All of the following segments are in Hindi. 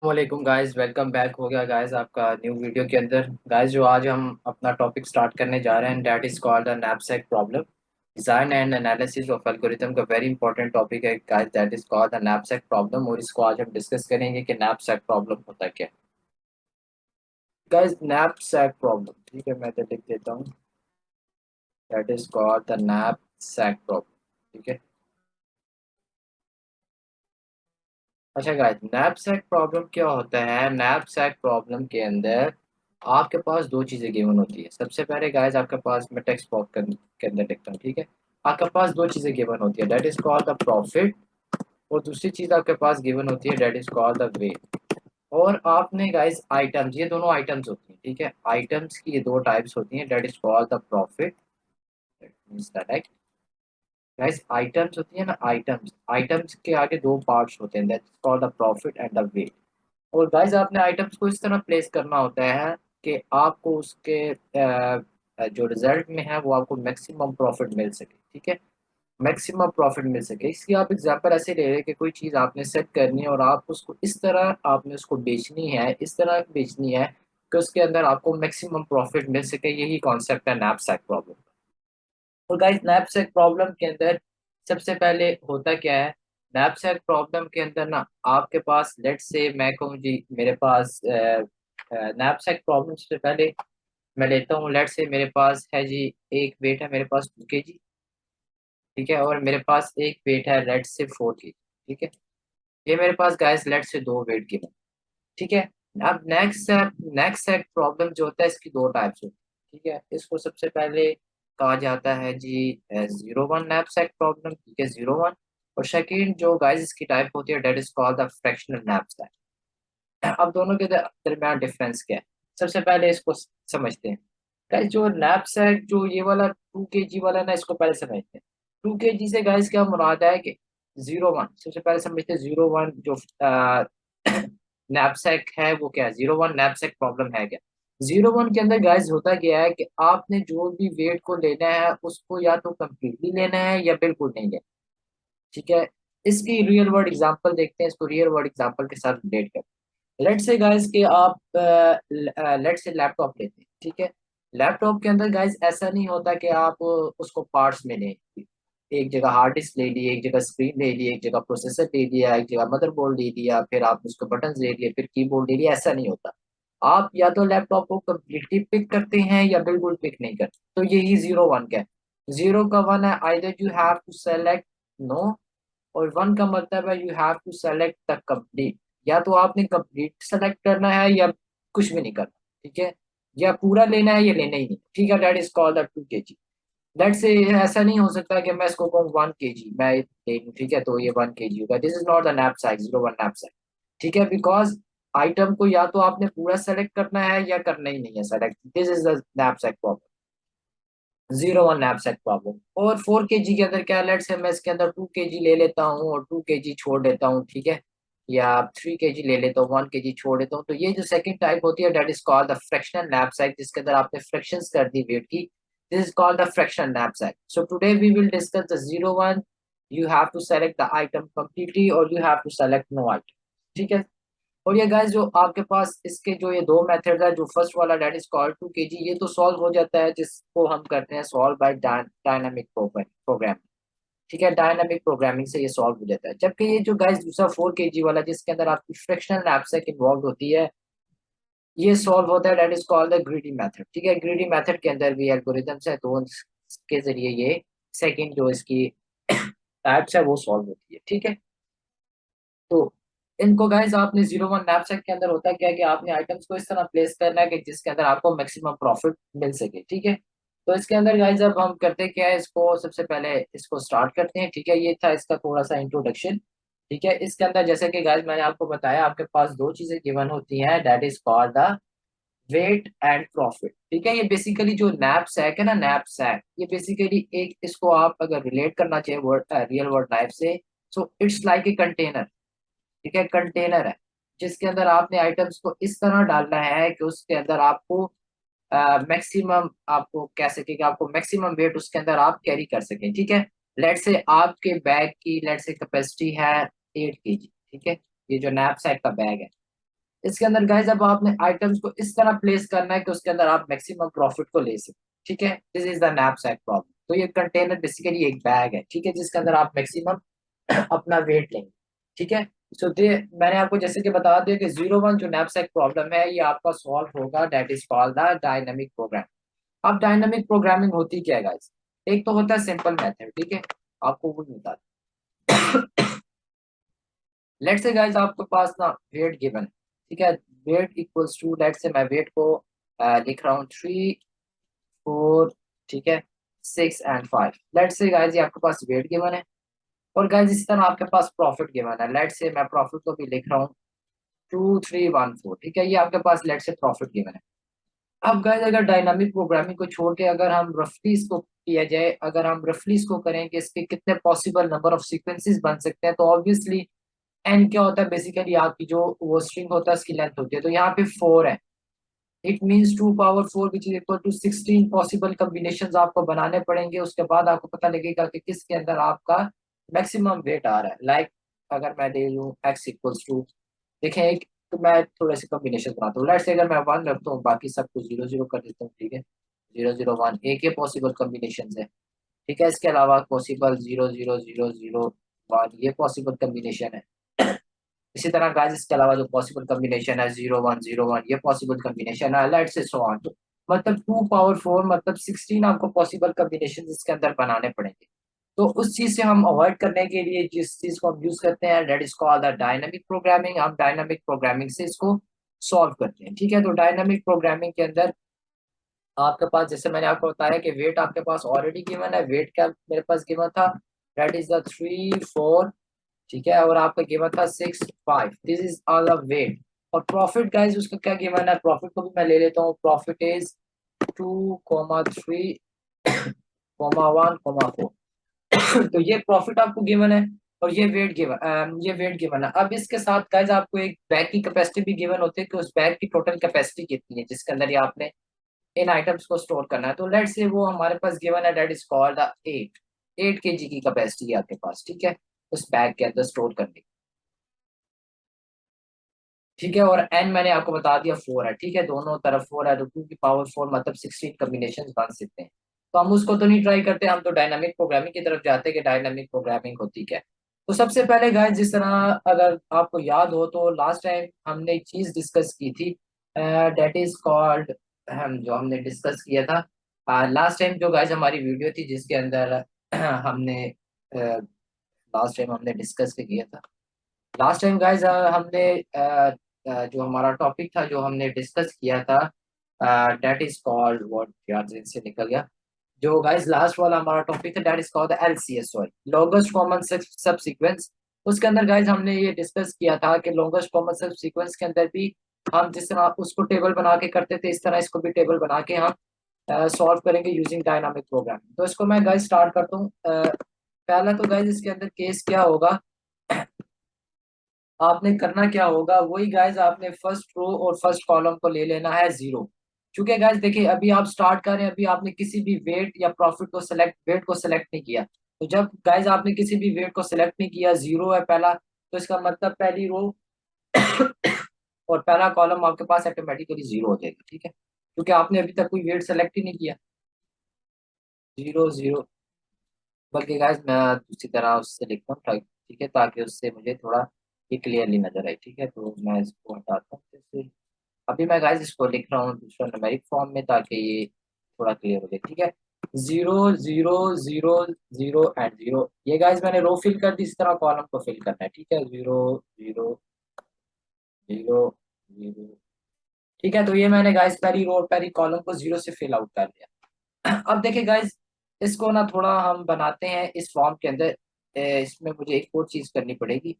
वालेकुम गाइस, वेलकम बैक हो गया गाइस आपका न्यू वीडियो के अंदर। गाइस जो आज हम अपना टॉपिक स्टार्ट करने जा रहे हैं that is called the knapsack problem. Design and analysis of algorithm का वेरी इंपॉर्टेंट टॉपिक है guys, that is called the knapsack problem. और इसको आज हम डिस्कस करेंगे कि नैपसैक प्रॉब्लम होता क्या है। गाइस नैपसैक प्रॉब्लम, ठीक है, मैं तो लिख देता हूँ, that is called the knapsack problem. ठीक है। अच्छा गाइस, नैपसैक प्रॉब्लम क्या होता है? नैपसैक प्रॉब्लम के अंदर आपके पास दो चीजें गिवन होती है। सबसे पहले गाइस आपके पास, मैं टेक्स्ट बॉक्स के अंदर लिखता हूँ, ठीक है। आपके पास दो चीजें गिवन होती है, that is called the profit. और दूसरी चीज आपके पास गिवन होती है, that is called the weight. और आपने गाइस आइटम्स, ये दोनों आइटम्स होती हैं, ठीक है। आइटम्स की ये दो टाइप्स होती हैं, that is called the profit, guys items होती है ना, आइटम्स, आइटम्स के आगे दो पार्ट्स होते हैं, that's called the profit and the weight. और गाइस आपने आइटम्स को इस तरह प्लेस करना होता है कि आपको उसके जो रिजल्ट में है वो आपको मैक्सिमम प्रॉफिट मिल सके, ठीक है। मैक्सिमम प्रॉफिट मिल सके। इसकी आप एग्जांपल ऐसे ले रहे हैं कि कोई चीज़ आपने सेट करनी है और आप उसको इस तरह आपने उसको बेचनी है, इस तरह बेचनी है कि उसके अंदर आपको मैक्सिमम प्रॉफिट मिल सके। यही कॉन्सेप्ट है नैपसैक प्रॉब्लम। और गाइस नैपसैक प्रॉब्लम के अंदर सबसे पहले होता क्या है? नैपसैक प्रॉब्लम के अंदर ना आपके पास, लेट से मैं कहूँ जी, मेरे पास नैपसैक प्रॉब्लम से पहले मैं लेता हूँ, लेट से मेरे पास है जी, एक वेट है मेरे पास 2 kg, ठीक है। और मेरे पास एक वेट है लेट से 4 kg, ठीक है। ये मेरे पास गाइस लेट से दो वेट गिवन, ठीक है। अब नेक्स्ट प्रॉब्लम जो होता है, इसकी दो टाइप्स होती है, ठीक है। इसको सबसे पहले कहा जाता है जी 0 1 नैपसैक प्रॉब्लम, ठीक है, 0 1। और सेकंड जो गाइस इसकी टाइप होती है, that is called the fractional knapsack. अब दोनों के दरमियान डिफरेंस क्या है, सबसे पहले इसको समझते हैं। गाइस जो नैपसैक, जो ये वाला 2 kg वाला ना, इसको पहले समझते हैं। 2 kg से गाइस क्या मुराद है कि 0 1, सबसे पहले समझते हैं 0 1 जो नैपसैक है वो क्या है। 0 1 नैपसैक प्रॉब्लम है क्या? 0 1 के अंदर गाइस होता क्या है कि आपने जो भी वेट को लेना है उसको या तो कम्प्लीटली लेना है या बिल्कुल नहीं लेना, ठीक है। इसकी रियल वर्ल्ड एग्जांपल देखते हैं, इसको रियल वर्ल्ड एग्जांपल के साथ रिलेट करते हैं। लेट से गाइस कि आप लेट से लैपटॉप लेते हैं, ठीक है। लैपटॉप के अंदर गाइस ऐसा नहीं होता कि आप उसको पार्ट्स में लें। एक जगह हार्ड डिस्क ले लिए, एक जगह स्क्रीन ले लिए, एक जगह प्रोसेसर ले लिया, एक जगह मदरबोर्ड ले लिया, फिर आप उसको बटन ले लिए, फिर कीबोर्ड ले लिया, ऐसा नहीं होता। आप या तो लैपटॉप को कम्प्लीटली पिक करते हैं या बिल्कुल पिक नहीं करते। तो यही 0 1 का है। 0 का 1 है, either you have to select no, और 1 का मतलब है you have to select the complete. या तो आपने कंप्लीट सेलेक्ट करना है या कुछ भी नहीं करना, ठीक है। या पूरा लेना है या लेना ही नहीं, ठीक है। That is called the 2 kg। That से ऐसा नहीं हो सकता कि मैं इसको कहूँ 1 kg मैं ले लूँ, ठीक है, तो ये 1 kg होगा। This is not the knapsack, 0 1 knapsack, ठीक है। बिकॉज आइटम को या तो आपने पूरा सेलेक्ट करना है या करना ही नहीं है select. This is the knapsack problem, 0 1 knapsack problem. और 4 kg के अंदर क्या, लेट्स से मैं इसके अंदर 2 kg ले लेता हूँ और 2 kg छोड़ देता हूँ, ठीक है। या 3 kg ले लेता हूँ, 1 kg छोड़ देता हूँ। तो ये जो सेकंड टाइप होती है, that is called the fractional knapsack, जिसके अंदर आपने फ्रैक्शंस कर दी वेट की। This is called the fractional knapsack. So today we will discuss the 0 1। You have to select the item completely और you have to select no item, ठीक है। और ये गाइस जो आपके पास इसके जो ये दो मेथड है, जो फर्स्ट वाला डेट इज कॉल्ड 2 kg, ये तो सॉल्व हो जाता है, जिसको हम करते हैं सॉल्व बाय डायनामिक प्रोग्राम, ठीक है। डायनामिक प्रोग्रामिंग से ये सॉल्व हो जाता है। जबकि ये जो गाइस दूसरा 4 kg वाला, जिसके अंदर आपकी फ्रैक्शनल नैपसैक इन्वॉल्व होती है, ये सॉल्व होता है, that is called the greedy method, ठीक है। ग्रीडी मेथड के अंदर भी एल्गोरिथम्स है, तो इसके जरिए ये सेकंड जो इसकी टाइप्स है वो सॉल्व होती है, ठीक है। तो इनको गाइस आपने 0 1 नैपसैक के अंदर होता है क्या कि आपने आइटम्स को इस तरह प्लेस करना है कि जिसके अंदर आपको मैक्सिमम प्रॉफिट मिल सके, ठीक है। तो इसके अंदर गाइस अब हम करते क्या है, इसको सबसे पहले इसको स्टार्ट करते हैं, ठीक है। ये था इसका थोड़ा सा इंट्रोडक्शन, ठीक है। इसके अंदर जैसे कि गाइस मैंने आपको बताया, आपके पास दो चीजें गिवन होती हैं, that is called the weight and profit, ठीक है। ये बेसिकली जो नैपसैक है ना, नैपसैक, ये बेसिकली एक, इसको आप अगर रिलेट करना चाहिए वर्ड, रियल वर्ड लाइफ से, so it's like a container, ठीक है। कंटेनर है जिसके अंदर आपने आइटम्स को इस तरह डालना है कि उसके अंदर आपको मैक्सिमम, आपको कह सके कि आपको मैक्सिमम वेट उसके अंदर आप कैरी कर सकें, ठीक है। लेट से आपके बैग की लेट से कैपेसिटी है 8 kg, ठीक है। ये जो नैपसैक का बैग है, इसके अंदर गाइज अब आपने आइटम्स को इस तरह प्लेस करना है कि उसके अंदर आप मैक्सिमम प्रॉफिट को ले सकें। ठीक है, this is the knapsack problem. तो ये कंटेनर बेसिकली एक बैग है, ठीक है, जिसके अंदर आप मैक्सिमम अपना वेट लेंगे। ठीक है, सो दे मैंने आपको जैसे कि बता दिया कि 01 जो नैपसैक प्रॉब्लम है ये आपका सॉल्व होगा, that is called the dynamic program. अब डायनामिक प्रोग्रामिंग होती क्या है गाइस? एक तो होता है सिंपल मेथड, ठीक है, आपको वो बता, लेट्स से गाइस आपके पास ना वेट गिवन है, ठीक है, wait equals to, let's say मैं वेट को लिख रहा हूँ 3 4, ठीक है, 6 एंड 5। लेट्स से गाइस ये आपके पास वेट गिवन है, और गाइस इसी तरह आपके पास प्रॉफिट गिवन है। लेट्स से मैं प्रॉफिट को भी लिख रहा हूँ 2 3 1 4, ठीक है, ये आपके पास लेट्स से प्रॉफिट गिवन है। अब गाइस अगर डायनामिक प्रोग्रामिंग को छोड़ के अगर हम रफली इसको किया जाए, अगर हम रफली इसको करें कि इसके कितने पॉसिबल नंबर ऑफ सीक्वेंसेस बन सकते हैं, तो ऑब्वियसली एन क्या होता है, बेसिकली आपकी जो वो स्ट्रिंग होता है उसकी लेंथ होती है, तो यहाँ पे 4 है। It means 2 power 4 which is equal to 16 possible combination आपको बनाने पड़ेंगे। उसके बाद आपको पता लगेगा कि किसके अंदर आपका मैक्सिमम वेट आ रहा है। लाइक अगर मैं ले लूँ एक्स इक्वल्स टू, देखें एक, तो मैं थोड़े से कॉम्बिनेशन बनाता हूँ। लेट्स से अगर मैं 1 रखता हूँ, बाकी सब कुछ 0 0 कर देता हूँ, ठीक है, 0 0 1 एक ये पॉसिबल कॉम्बिनेशन है। ठीक है, इसके अलावा पॉसिबल 0 0 0 0 1 ये पॉसिबल कॉम्बिनेशन है। इसी तरह गाइस इसके अलावा जो पॉसिबल कॉम्बिनेशन है 0 1 0 1 ये पॉसिबल कॉम्बिनेशन है, लेट्स से सो ऑन। तो मतलब 2 पावर 4 मतलब 16 आपको पॉसिबल कॉम्बिनेशन इसके अंदर बनाने पड़ेंगे। तो उस चीज से हम अवॉइड करने के लिए जिस चीज को हम यूज करते हैं, that is called the dynamic programming. हम डायनामिक प्रोग्रामिंग से इसको सॉल्व करते हैं। ठीक है, तो डायनामिक प्रोग्रामिंग के अंदर आपके पास, जैसे मैंने आपको बताया कि वेट आपके पास ऑलरेडी गिवन है, वेट क्या मेरे पास गिवन था, दैट इज द 3 4, ठीक है, और आपका गिवन था 6 5, this is all of weight. और प्रॉफिट गाइस उसका क्या गिवन है, प्रॉफिट को भी मैं ले लेता हूँ, प्रॉफिट इज 2 3 1 4। तो ये प्रॉफिट आपको गिवन है, और ये वेट गिवन है। अब इसके साथ गाइस आपको एक बैग की कैपेसिटी भी गिवन होती है कि उस बैग की टोटल कैपेसिटी कितनी है जिसके अंदर ये आपने इन आइटम्स को स्टोर करना है। तो लेट्स से वो हमारे पास गिवन है, that is called the 8 kg की कैपेसिटी है आपके पास, ठीक है, उस बैग के अंदर स्टोर करने की। ठीक है, और एन मैंने आपको बता दिया 4 है, ठीक है, दोनों तरफ 4 है, तो 2 की पावर 4 मतलब 16 कॉम्बिनेशन बन सकते हैं। तो हम उसको तो नहीं ट्राई करते, हम तो डायनामिक प्रोग्रामिंग की तरफ जाते हैं कि डायनामिक प्रोग्रामिंग होती क्या है। तो सबसे पहले गाइस, जिस तरह अगर आपको याद हो तो लास्ट टाइम हमने एक चीज डिस्कस की थी, डेट इज कॉल्ड, जो हमने डिस्कस किया था लास्ट टाइम, जो गाइस हमारी वीडियो थी जिसके अंदर हमने लास्ट टाइम हमने डिस्कस किया था, लास्ट टाइम गाइस हमने जो हमारा टॉपिक था जो हमने डिस्कस किया था, डेट इज कॉल्ड व्हाट, यार जिन से निकल गया, जो गाइस लास्ट वाला हमारा टॉपिक था, that is called LCS, sorry, longest common sub sequence. उसके अंदर गाइस हमने ये डिस्कस किया था कि लॉन्गेस्ट कॉमन सब सीक्वेंस के अंदर भी हम जिस तरह उसको टेबल बना के करते थे, इस तरह इसको भी टेबल बना के हम सॉल्व करेंगे यूजिंग डायनामिक प्रोग्रामिंग। तो इसको मैं गाइस स्टार्ट करता हूँ। पहला तो गाइस इसके अंदर केस क्या होगा, आपने करना क्या होगा, वही गाइज आपने फर्स्ट रो और फर्स्ट कॉलम को ले लेना है 0। क्योंकि गाइज देखिए अभी आप स्टार्ट कर रहे हैं, अभी आपने किसी भी वेट को सेलेक्ट नहीं किया। तो जब गाइज आपने किसी भी वेट को सेलेक्ट नहीं किया, 0 है पहला, तो इसका मतलब पहली रो और पहला कॉलम आपके पास ऑटोमेटिकली 0 हो जाएगा। ठीक है, क्योंकि आपने अभी तक कोई वेट सेलेक्ट ही नहीं किया। 0 0, बल्कि गाइज मैं उसी तरह उससे लिखता हूँ, ठीक है, ताकि उससे मुझे थोड़ा ये क्लियरली नजर आए। ठीक है, तो मैं इसको हटाता हूँ जैसे, अभी मैं गाइज इसको लिख रहा हूँ दूसरा न्यूमेरिक फॉर्म में ताकि ये थोड़ा क्लियर हो जाए। ठीक है, 0 0 0 0 एंड 0, ये गाइज मैंने रो फिल कर दी, इस तरह कॉलम को फिल करना है। ठीक है, 0 0 0 0। ठीक है, तो ये मैंने गाइज पहली रो और पहली कॉलम को 0 से फिल आउट कर लिया। अब देखिए गाइज, इसको ना थोड़ा हम बनाते हैं इस फॉर्म के अंदर। इसमें मुझे एक और चीज करनी पड़ेगी।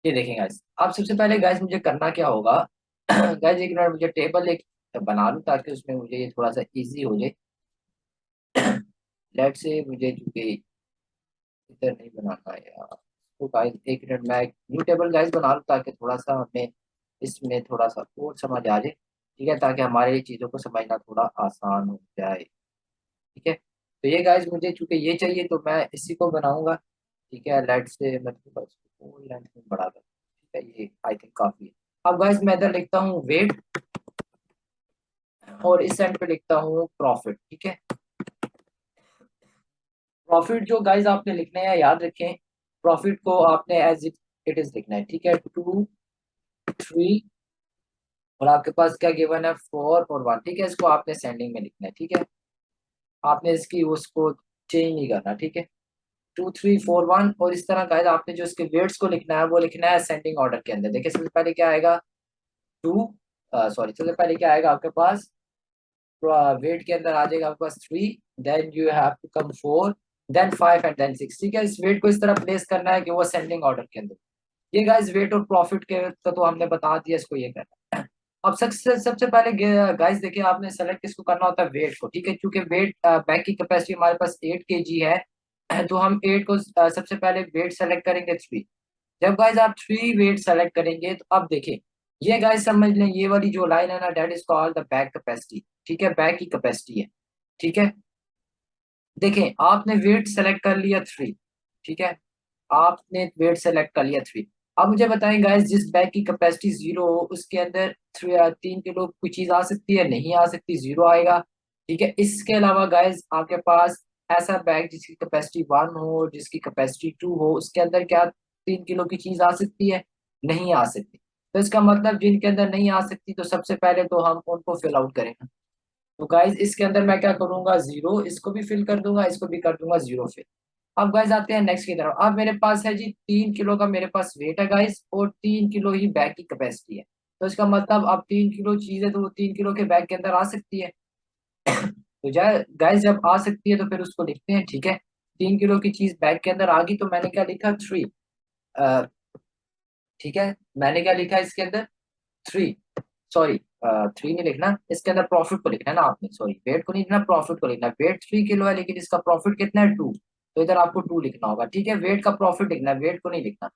ये देखें गाइस, अब सबसे पहले गाइस मुझे करना क्या होगा, गाइस एक मिनट, मुझे टेबल एक बना लूं ताकि उसमें मुझे ये थोड़ा सा इजी हो जाए। लेट से मुझे चूंकि इधर नहीं बनाना है यार, तो गाइस एक मिनट मैं एक न्यू टेबल गाइस बना लूं ताकि थोड़ा सा हमें इसमें थोड़ा सा और समझ आ जाए। ठीक है, ताकि हमारे लिए चीज़ों को समझना थोड़ा आसान हो जाए। ठीक है, तो ये गाइस मुझे चूंकि ये चाहिए तो मैं इसी को बनाऊंगा। ठीक है, लेट से मतलब लेंथ में बढ़ा दो, ठीक है, ये आई थिंक काफी है। अब गाइस मैं इधर लिखता हूँ वेट, और इस एंड पे लिखता हूँ प्रॉफिट, ठीक है। प्रॉफिट जो गाइस आपने लिखना है, याद रखें, प्रॉफिट को आपने एज इट इज लिखना है, ठीक है, 2 3, और आपके पास क्या गिवन है, 4 और 1, ठीक है, इसको आपने सेंडिंग में लिखना है, ठीक है, आपने इसकी उसको चेंज नहीं करना, ठीक है, 2 3 4 1, और इस तरह गाइस आपने जो इसके वेट्स को लिखना है वो लिखना है असेंडिंग ऑर्डर के अंदर। देखिए सबसे पहले क्या आएगा, टू, सॉरी, सबसे पहले क्या आएगा आपके पास, वेट के अंदर आ जाएगा आपके पास 3, then you have to come 4, then 5 and then 6, ठीक है, इस वेट को इस तरह प्लेस करना है कि वो असेंडिंग ऑर्डर के अंदर। ये गाइस वेट और प्रॉफिट के तो हमने बता दिया, इसको ये करना है। अब सबसे सबसे पहले गाइस देखिए, आपने सेलेक्ट किसको करना होता है, वेट को, ठीक है, क्योंकि वेट बैग की कैपेसिटी हमारे पास 8 kg है, तो हम 8 को सबसे पहले वेट सेलेक्ट करेंगे 3। जब गाइस आप 3 वेट सेलेक्ट करेंगे तो अब देखिए, ये गाइस समझ लें, ये वाली जो लाइन है ना, that is called the bag capacity, ठीक है, बैग की कैपेसिटी है, ठीक है। देखें आपने वेट सेलेक्ट कर लिया 3, ठीक है, आपने वेट सेलेक्ट कर लिया 3। अब मुझे बताएं गाइस, जिस बैग की कैपेसिटी 0 हो उसके अंदर 3 किलो कोई चीज आ सकती है, नहीं आ सकती, 0 आएगा, ठीक है। इसके अलावा गाइस आपके पास ऐसा बैग जिसकी कैपेसिटी 1 हो, जिसकी कैपेसिटी 2 हो, उसके अंदर क्या 3 किलो की चीज आ सकती है, नहीं आ सकती। तो इसका मतलब जिनके अंदर नहीं आ सकती, तो सबसे पहले तो हम उनको फिल आउट करेंगे। तो गाइस इसके अंदर मैं क्या करूंगा, 0, इसको भी फिल कर दूंगा, इसको भी कर दूंगा 0 फिल। अब गाइस आते हैं नेक्स्ट की तरफ। अब मेरे पास है जी 3 किलो का मेरे पास वेट है गाइस, और 3 किलो ही बैग की कैपेसिटी है। तो इसका मतलब अब 3 किलो चीज है, तो वो 3 किलो के बैग के अंदर आ सकती है। तो जाए गाइस, जब आ सकती है तो फिर उसको लिखते हैं, ठीक है। 3 किलो की चीज बैग के अंदर आ गई, तो मैंने क्या लिखा, 3, ठीक है, मैंने क्या लिखा इसके अंदर, 3, सॉरी, 3 नहीं लिखना, इसके अंदर प्रॉफिट को लिखना है ना आपने, सॉरी, वेट को नहीं लिखना, प्रॉफिट को लिखना है। वेट 3 किलो है, लेकिन इसका प्रॉफिट कितना है, 2, तो इधर आपको 2 लिखना होगा, ठीक है, वेट का प्रॉफिट लिखना है, वेट को नहीं लिखना।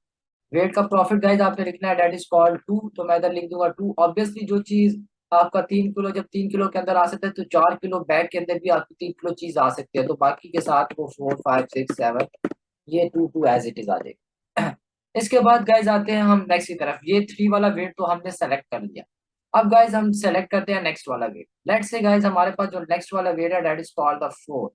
वेट का प्रॉफिट गाइस आपने लिखना है, दैट इज कॉल्ड 2, तो मैं इधर लिख दूंगा 2। ऑब्वियसली जो चीज आपका 3 किलो, जब 3 किलो के अंदर आ सकता है, तो 4 किलो बैग के अंदर भी आपकी 3 किलो चीज आ सकती है, तो बाकी के साथ वो 4 5 6 7, ये 2 2 एज इट इज आ जाएगा। इसके बाद गाइज आते हैं हम नेक्स्ट की तरफ। ये 3 वाला वेट तो हमने सेलेक्ट कर लिया। अब गाइज हम सेलेक्ट करते हैं नेक्स्ट वाला वेट। लेट्स से गाइज हमारे पास जो नेक्स्ट वाला वेट है, दैट इज कॉल्ड द 4,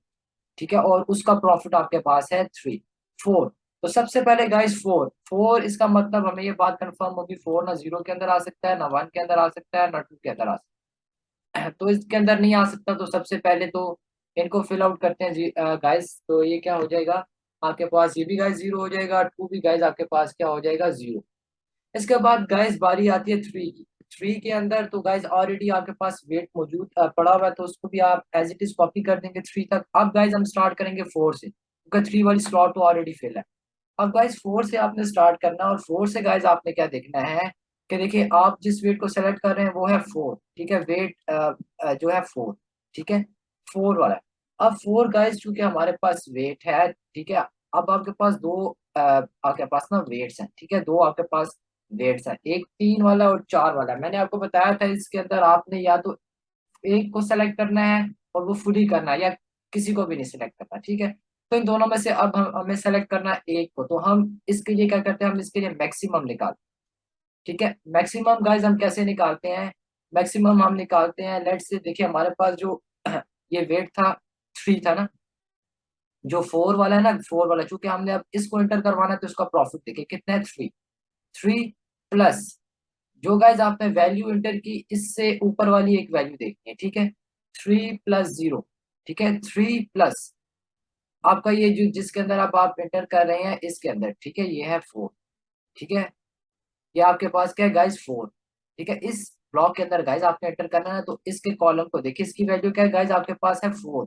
ठीक है, और उसका प्रॉफिट आपके पास है 3 4। तो सबसे पहले गाइज 4 4, इसका मतलब हमें ये बात कंफर्म होगी, 4 ना 0 के अंदर आ सकता है, ना 1 के अंदर आ सकता है, ना 2 के अंदर आ सकता है। तो इसके अंदर नहीं आ सकता, तो सबसे पहले तो इनको फिल आउट करते हैं जी गाइज। तो ये क्या हो जाएगा आपके पास, ये भी गाइज 0 हो जाएगा, 2 भी गाइज आपके पास क्या हो जाएगा, 0। इसके बाद गाइस बारी आती है 3 की। 3 के अंदर तो गाइस ऑलरेडी आपके पास वेट मौजूद पड़ा हुआ है, तो उसको भी आप एज इट इज कॉपी कर देंगे 3 तक। अब गाइस हम स्टार्ट करेंगे 4 से, क्योंकि 3 वाली स्लॉट तो ऑलरेडी फिल है। अब गाइस 4 से आपने स्टार्ट करना है, और 4 से गाइस आपने क्या देखना है कि देखिए, आप जिस वेट को सेलेक्ट कर रहे हैं वो है 4, ठीक है, वेट जो है 4, ठीक है, 4 वाला है। अब 4 गाइस चूंकि हमारे पास वेट है, ठीक है, अब आपके पास दो आपके पास ना वेट्स हैं, ठीक है, दो आपके पास वेट्स हैं, एक 3 वाला और 4 वाला। मैंने आपको बताया था इसके अंदर आपने या तो एक को सेलेक्ट करना है और वो फुली करना है, या किसी को भी नहीं सिलेक्ट करना, ठीक है। तो इन दोनों में से अब हमें सेलेक्ट करना है एक को, तो हम इसके लिए क्या करते हैं, हम इसके लिए मैक्सिमम निकालते हैं, ठीक है। मैक्सिमम गाइस हम कैसे निकालते हैं, मैक्सिमम हम निकालते हैं, लेट से देखिए हमारे पास जो ये वेट था 3 था ना, जो 4 वाला है ना, 4 वाला चूंकि हमने अब इसको एंटर करवाना है, तो इसका प्रॉफिट देखिए कितना है, 3 प्लस जो गाइज आपने वैल्यू इंटर की, इससे ऊपर वाली एक वैल्यू देखनी है, ठीक है, 3 + 0, ठीक है, 3 प्लस आपका ये जो जिसके अंदर आप एंटर कर रहे हैं इसके अंदर, ठीक है, ये है 4, ठीक है, ये आपके पास क्या है गाइज, 4, ठीक है। इस ब्लॉक के अंदर गाइज आपने एंटर करना है, तो इसके कॉलम को देखिए, इसकी वैल्यू क्या है गाइज, आपके पास है 4।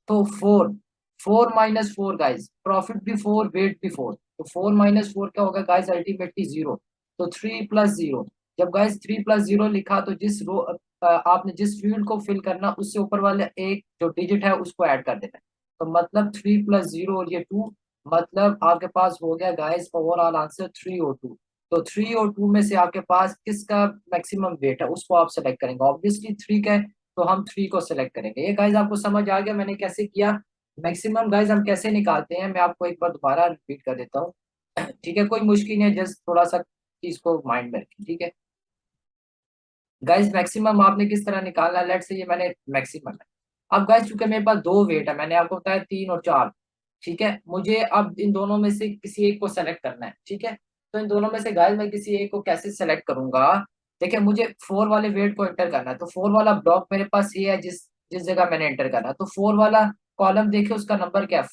तो 4, 4 - 4 गाइज, प्रॉफिट भी 4, वेट भी 4, तो 4 - 4 क्या होगा गाइज, अल्टीमेटली 0। तो 3 + 0, जब गाइज 3 + 0 लिखा, तो जिस रो आपने जिस फील्ड को फिल करना, उससे ऊपर वाले एक जो डिजिट है उसको ऐड कर देना है। तो मतलब 3 + 0 और ये 2, मतलब आपके पास हो गया गाइज ओवरऑल आंसर 3 और 2। तो 3 और 2 में से आपके पास किसका मैक्सिमम वेट है, उसको आप सेलेक्ट करेंगे। ऑब्वियसली 3 का है, तो हम 3 को सेलेक्ट करेंगे। ये गाइज आपको समझ आ गया मैंने कैसे किया। मैक्सिमम गाइज हम कैसे निकालते हैं, मैं आपको एक बार दोबारा रिपीट कर देता हूँ। ठीक है, कोई मुश्किल नहीं है, जस्ट थोड़ा सा चीज को माइंड में रखें, ठीक है। गाइज मैक्सिमम आपने किस तरह निकालना है, लेट से ये मैंने मैक्सिमम है। अब गाइज चूंकि मेरे पास दो वेट है, मैंने आपको बताया 3 और 4, ठीक है, मुझे अब इन दोनों में से किसी एक को सेलेक्ट करना है, ठीक है। तो इन दोनों में से गाइज मैं किसी एक को कैसे सेलेक्ट करूंगा। देखिए मुझे 4 वाले वेट को एंटर करना है, तो 4 वाला ब्लॉक मेरे पास ये है, जिस जिस जगह मैंने एंटर करना है, तो 4 वाला कॉलम देखिए उसका नंबर क्या है,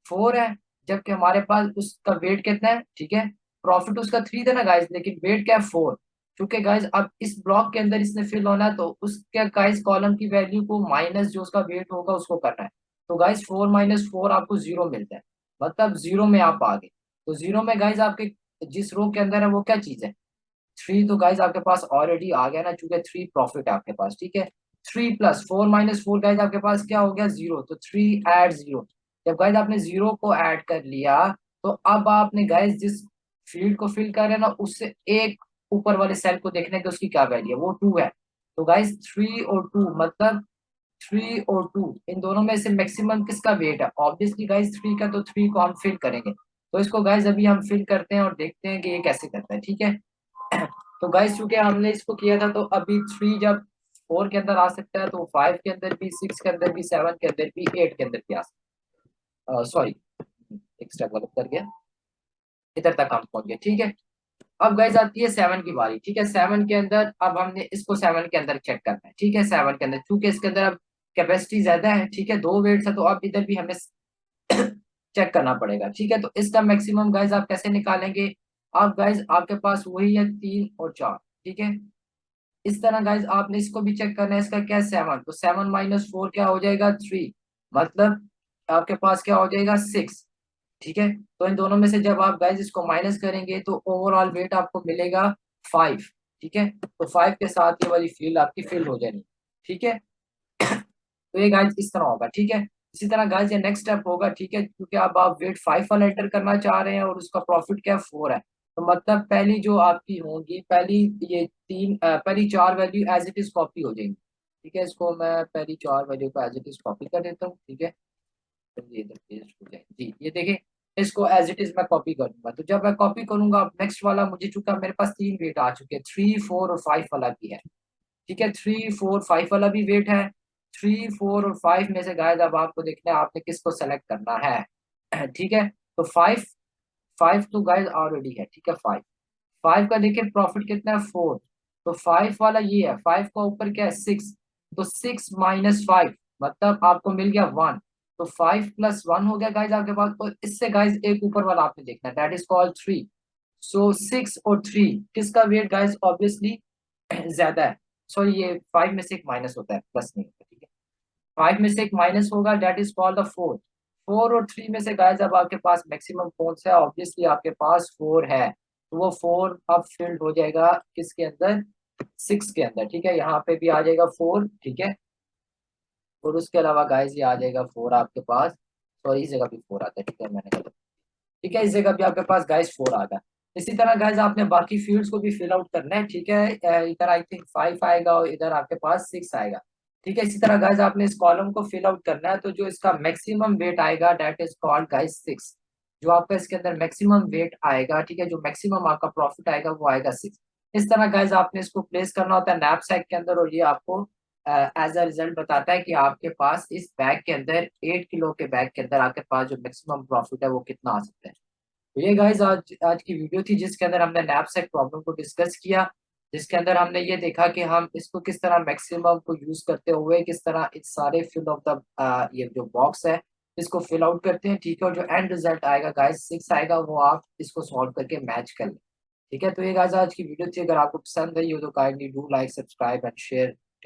4 है। जबकि हमारे पास उसका वेट कितना है, ठीक है। प्रॉफिट उसका 3 था ना गाइज, लेकिन वेट क्या है, 4। क्योंकि गाइज अब इस ब्लॉक के अंदर इसने फिल होना है, तो उसके गाइज कॉलम की वैल्यू को माइनस जो उसका वेट होगा उसको करना है। तो गाइज 4 - 4 आपको 0 मिलता है, मतलब 0 में आप आ गए। तो 0 में गाइज आपके जिस रो के अंदर है वो क्या चीज है, 3। तो गाइज आपके पास ऑलरेडी आ गया ना, चूंकि 3 प्रॉफिट है आपके पास, ठीक है। 3 + 4 - 4 गाइज आपके पास क्या हो गया, 0। तो 3 + 0, जब गाइज आपने 0 को ऐड कर लिया, तो अब आपने गाइज जिस फील्ड को फिल कर रहे हैं ना, उससे एक ऊपर वाले सेल को देखने की उसकी क्या वैल्यू है, वो 2 है। तो गाइज 3 और 2 मतलब 3 और 2 इन दोनों में से मैक्सिमम किसका वेट है, ऑब्वियसली गाइज 3 का, तो 3 को हम फिल करेंगे। तो इसको गाइज अभी हम फिल करते हैं और देखते हैं कि ये कैसे करता है, ठीक है। तो गाइज चूंकि हमने इसको किया था, तो अभी 3 जब 4 के अंदर आ सकता है, तो 5 के अंदर भी, 6 के अंदर भी, 7 के अंदर भी, 8 के अंदर भी आ सकता है। सॉरी, एक स्टेप गलत कर गया, इधर तक हम पहुंच गए, ठीक है। अब गाइज आती है 7 की बारी, ठीक है। 7 के अंदर अब हमने इसको 7 के अंदर चेक करना है, ठीक है। 7 के अंदर चूंकि इसके अंदर अब कैपेसिटी ज्यादा है, ठीक है, दो वेट्स है, तो अब इधर भी हमें चेक करना पड़ेगा, ठीक है। तो इसका मैक्सिमम गाइज आप कैसे निकालेंगे। अब गाइज आपके पास वही है 3 और 4, ठीक है। इस तरह गाइज आपने इसको भी चेक करना है, इसका क्या है, 7। तो 7 - 4 क्या हो जाएगा, 3। मतलब आपके पास क्या हो जाएगा, 6, ठीक है। तो इन दोनों में से जब आप गाइज इसको माइनस करेंगे, तो ओवरऑल वेट आपको मिलेगा 5, ठीक है। तो 5 के साथ ये वाली फील्ड आपकी फिल हो जाएगी, ठीक है। तो ये गाइज इस तरह होगा, ठीक है। इसी तरह गाइज ये नेक्स्ट स्टेप होगा, ठीक है, क्योंकि अब आप वेट 5 वाला एंटर करना चाह रहे हैं और उसका प्रॉफिट क्या है, 4 है। तो मतलब पहली जो आपकी होगी, पहली ये पहली 4 value as it is copy हो जाएंगी, ठीक है। इसको मैं पहली 4 वैल्यू को एज इट इज कॉपी कर देता हूँ, ठीक है। तो ये इधर पेस्ट हो जाएगी जी, ये देखें, इसको एज इट इज मैं कॉपी करूंगा। तो जब मैं कॉपी करूंगा, अब नेक्स्ट वाला मुझे, चूंकि मेरे पास 3 वेट आ चुके हैं, 3, 4 और 5 वाला भी है, ठीक है। 3, 4, 5 वाला भी वेट है। 3, 4 और 5 में से गाइस अब आपको देखना है आपने किसको सेलेक्ट करना है। ठीक है। तो 5, 5 तो गाइस ऑलरेडी है, ठीक है। 5 का देखिए प्रॉफिट कितना है, 4। तो 5 वाला ये है, 5 का ऊपर क्या है, 6। तो 6 - 5 मतलब आपको मिल गया 1। तो 5 + 1 हो गया गाइज आपके पास, और इससे गाइज एक ऊपर वाला आपने देखना है, दैट इज कॉल्ड 3। सो 6 और 3 किसका वेट गाइज ऑब्वियसली ज्यादा है। सॉरी, ये 5 में से एक माइनस होता है, प्लस नहीं होता, ठीक है। 5 में से एक माइनस होगा, दैट इज कॉल्ड द 4। 4 और 3 में से गाइस अब आपके पास मैक्सिमम कौन सा है, ऑब्वियसली आपके पास 4 है, तो वो 4 अब फिल्ड हो जाएगा किसके अंदर, 6 के अंदर, ठीक है। यहाँ पे भी आ जाएगा 4, ठीक है। और उसके अलावा गाइस ये आ जाएगा 4 आपके पास, सॉरी इस जगह भी 4 आता है, ठीक है, मैंने गलत, ठीक है। इस जगह भी आपके पास गाइस 4 आ गया। इसी तरह गाइस आपने बाकी फील्ड्स को भी फिल आउट करना है, ठीक है। इधर आई थिंक 5 आएगा और इधर आपके पास 6 आएगा, ठीक है। इसी तरह गाइस आपने इस कॉलम को फिल आउट करना है, तो जो इसका मैक्सिमम वेट आएगा दैट इज कॉल्ड गाइस 6। जो आपका इसके अंदर मैक्सिमम वेट आएगा, ठीक है, जो मैक्सिमम आपका प्रॉफिट आएगा वो आएगा 6। इस तरह गाइस आपने इसको प्लेस करना होता है नैपसैक के अंदर, और ये आपको एज अ रिजल्ट बताता है कि आपके पास इस बैग के अंदर, 8 किलो के बैग के अंदर आपके पास जो मैक्सिमम प्रॉफिट है वो कितना आ सकता है। तो ये गाइस आज आज की वीडियो थी, जिसके अंदर हमने नैपसैक प्रॉब्लम को डिस्कस किया, जिसके अंदर हमने ये देखा कि हम इसको किस तरह मैक्सिमम को यूज करते हुए किस तरह इस सारे फिल ऑफ द ये जो बॉक्स है इसको फिल आउट करते हैं, ठीक है। और जो एंड रिजल्ट आएगा गाइस 6 आएगा, वो आप इसको सॉल्व करके मैच कर लें, ठीक है। तो ये गाइस आज की वीडियो थी, अगर आपको पसंद आई हो तो kindly do like, subscribe and share